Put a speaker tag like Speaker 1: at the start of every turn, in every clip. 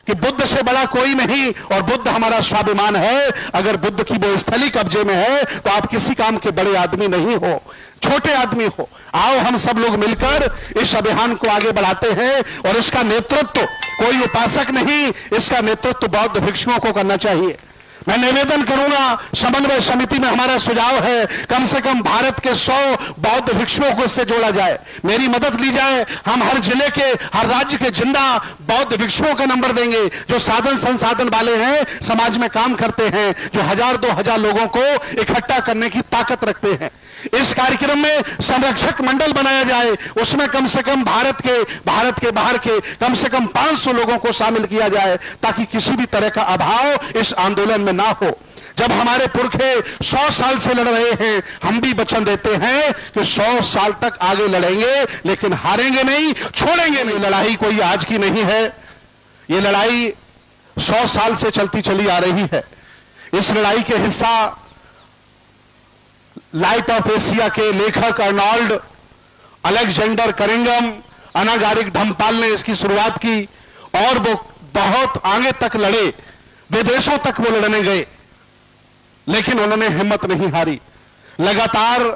Speaker 1: कि बुद्ध से बड़ा कोई नहीं और बुद्ध हमारा स्वाभिमान है। अगर बुद्ध की वो स्थली कब्जे में है तो आप किसी काम के बड़े आदमी नहीं हो, छोटे आदमी हो। आओ हम सब लोग मिलकर इस अभियान को आगे बढ़ाते हैं और इसका नेतृत्व कोई उपासक नहीं, इसका नेतृत्व बौद्ध भिक्षुओं को करना चाहिए। मैं निवेदन करूंगा, समन्वय समिति में हमारा सुझाव है कम से कम भारत के 100 बौद्ध भिक्षुओं को इससे जोड़ा जाए, मेरी मदद ली जाए। हम हर जिले के, हर राज्य के जिंदा बौद्ध भिक्षुओं का नंबर देंगे जो साधन संसाधन वाले हैं, समाज में काम करते हैं, जो 1000-2000 लोगों को इकट्ठा करने की ताकत रखते हैं। इस कार्यक्रम में संरक्षक मंडल बनाया जाए, उसमें कम से कम भारत के बाहर के कम से कम 500 लोगों को शामिल किया जाए ताकि किसी भी तरह का अभाव इस आंदोलन में ना हो। जब हमारे पुरखे 100 साल से लड़ रहे हैं, हम भी वचन देते हैं कि 100 साल तक आगे लड़ेंगे, लेकिन हारेंगे नहीं, छोड़ेंगे नहीं। लड़ाई कोई आज की नहीं है, ये लड़ाई 100 साल से चलती चली आ रही है। इस लड़ाई के हिस्सा लाइट ऑफ एशिया के लेखक अर्नोल्ड अलेक्जेंडर करिंगम, अनागारिक धम्मपाल ने इसकी शुरुआत की और वो बहुत आगे तक लड़े, विदेशों तक वो लड़ने गए, लेकिन उन्होंने हिम्मत नहीं हारी। लगातार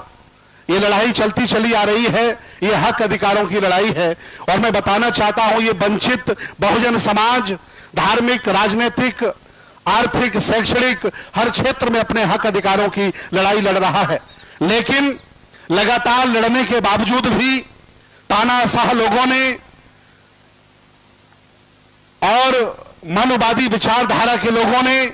Speaker 1: ये लड़ाई चलती चली आ रही है, ये हक अधिकारों की लड़ाई है। और मैं बताना चाहता हूं, ये वंचित बहुजन समाज धार्मिक, राजनीतिक, आर्थिक, शैक्षणिक हर क्षेत्र में अपने हक अधिकारों की लड़ाई लड़ रहा है, लेकिन लगातार लड़ने के बावजूद भी तानाशाह लोगों ने और मनवादी विचारधारा के लोगों ने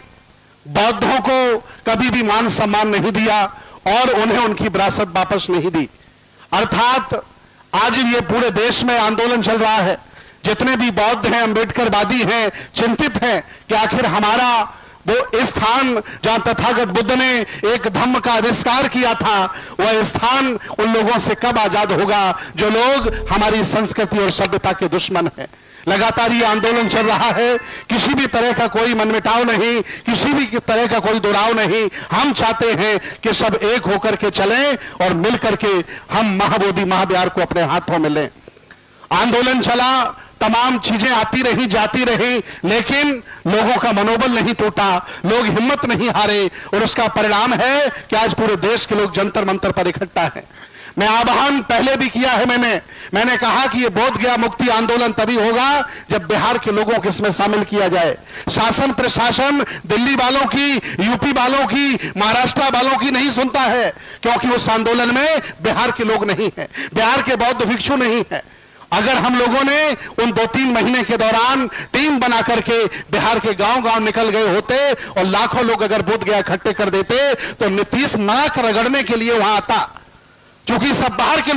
Speaker 1: बौद्धों को कभी भी मान सम्मान नहीं दिया और उन्हें उनकी विरासत वापस नहीं दी। अर्थात आज ये पूरे देश में आंदोलन चल रहा है, जितने भी बौद्ध हैं, अम्बेडकरवादी हैं, चिंतित हैं कि आखिर हमारा वो स्थान जहां तथागत बुद्ध ने एक धम्म का आविष्कार किया था, वह स्थान उन लोगों से कब आजाद होगा जो लोग हमारी संस्कृति और सभ्यता के दुश्मन हैं। लगातार ये आंदोलन चल रहा है, किसी भी तरह का कोई मनमुटाव नहीं, किसी भी तरह का कोई दुराव नहीं। हम चाहते हैं कि सब एक होकर के चलें और मिलकर के हम महाबोधि महाविहार को अपने हाथों में लें। आंदोलन चला, तमाम चीजें आती रही, जाती रही, लेकिन लोगों का मनोबल नहीं टूटा, लोग हिम्मत नहीं हारे और उसका परिणाम है कि आज पूरे देश के लोग जंतर मंतर पर इकट्ठा है। मैं आह्वान पहले भी किया है, मैंने कहा कि यह बोध गया मुक्ति आंदोलन तभी होगा जब बिहार के लोगों को इसमें शामिल किया जाए। शासन प्रशासन दिल्ली वालों की, यूपी वालों की, महाराष्ट्र वालों की नहीं सुनता है, क्योंकि उस आंदोलन में बिहार के लोग नहीं है, बिहार के बौद्ध भिक्षु नहीं है। अगर हम लोगों ने उन 2-3 महीने के दौरान टीम बना करके बिहार के गांव-गांव निकल गए होते और लाखों लोग अगर बोध गया इकट्ठे कर देते तो नीतीश नाक रगड़ने के लिए वहां आता। क्योंकि सब बाहर के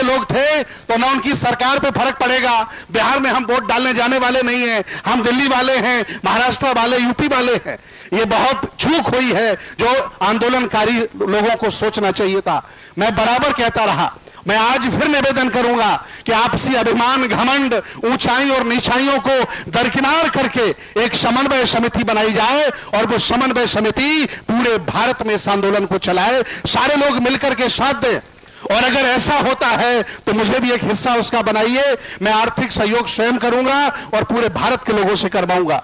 Speaker 1: लोग थे तो ना उनकी सरकार पे फर्क पड़ेगा। बिहार में हम वोट डालने जाने वाले नहीं हैं, हम दिल्ली वाले हैं, महाराष्ट्र वाले, यूपी वाले हैं। ये बहुत चूक हुई है जो आंदोलनकारी लोगों को सोचना चाहिए था। मैं बराबर कहता रहा, मैं आज फिर निवेदन करूंगा कि आपसी अभिमान, घमंड, ऊंचाई और नीचाइयों को दरकिनार करके एक समन्वय समिति बनाई जाए और वो समन्वय समिति पूरे भारत में इस आंदोलन को चलाए, सारे लोग मिलकर के साथ दें। और अगर ऐसा होता है तो मुझे भी एक हिस्सा उसका बनाइए, मैं आर्थिक सहयोग स्वयं करूंगा और पूरे भारत के लोगों से करवाऊंगा,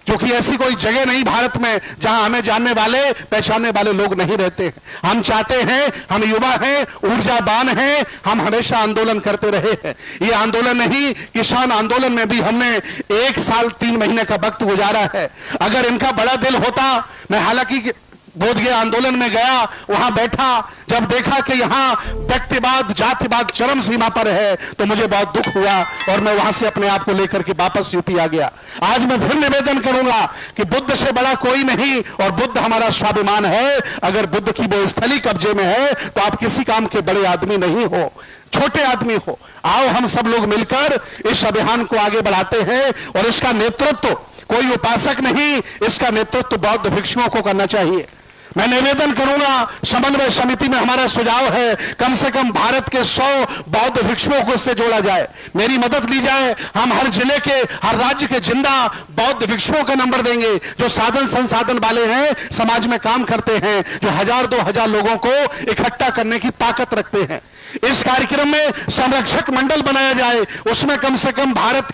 Speaker 1: क्योंकि ऐसी कोई जगह नहीं भारत में जहां हमें जानने वाले, पहचानने वाले लोग नहीं रहते हैं। हम चाहते हैं, हम युवा हैं, ऊर्जावान हैं, हम हमेशा आंदोलन करते रहे हैं। ये आंदोलन नहीं, किसान आंदोलन में भी हमने 1 साल 3 महीने का वक्त गुजारा है। अगर इनका बड़ा दिल होता, मैं हालांकि बोध गया आंदोलन में गया, वहां बैठा, जब देखा कि यहां व्यक्तिवाद, जातिवाद चरम सीमा पर है तो मुझे बहुत दुख हुआ और मैं वहां से अपने आप को लेकर के वापस यूपी आ गया। आज मैं फिर निवेदन करूंगा कि बुद्ध से बड़ा कोई नहीं और बुद्ध हमारा स्वाभिमान है। अगर बुद्ध की वो स्थली कब्जे में है तो आप किसी काम के बड़े आदमी नहीं हो, छोटे आदमी हो। आओ हम सब लोग मिलकर इस अभियान को आगे बढ़ाते हैं और इसका नेतृत्व कोई उपासक नहीं, इसका नेतृत्व बौद्ध भिक्षुओं को करना चाहिए। मैं निवेदन करूंगा, समन्वय समिति में हमारा सुझाव है कम से कम भारत के 100 बौद्ध भिक्षुओं को इससे जोड़ा जाए, मेरी मदद ली जाए। हम हर जिले के, हर राज्य के जिंदा बौद्ध भिक्षुओं का नंबर देंगे जो साधन संसाधन वाले हैं, समाज में काम करते हैं, जो 1000-2000 लोगों को इकट्ठा करने की ताकत रखते हैं। इस कार्यक्रम में संरक्षक मंडल बनाया जाए, उसमें कम से कम भारत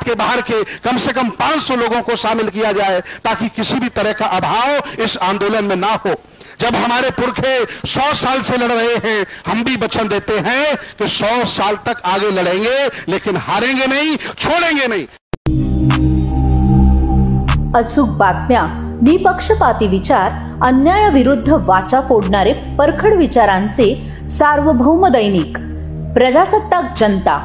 Speaker 1: के बाहर के कम से कम 500 लोगों को शामिल किया जाए, ताकि किसी भी तरह का अभाव इस आंदोलन में ना हो। जब हमारे पुरखे 100 साल से लड़ रहे हैं, हम भी वचन देते हैं कि 100 साल तक आगे लड़ेंगे, लेकिन हारेंगे नहीं, छोड़ेंगे नहीं।
Speaker 2: अचूक बातम्या, निपक्षपाती विचार, अन्यायाविरुद्ध वाचा फोडणारे परखड विचारांचे सार्वभौम दैनिक प्रजासत्ताक जनता।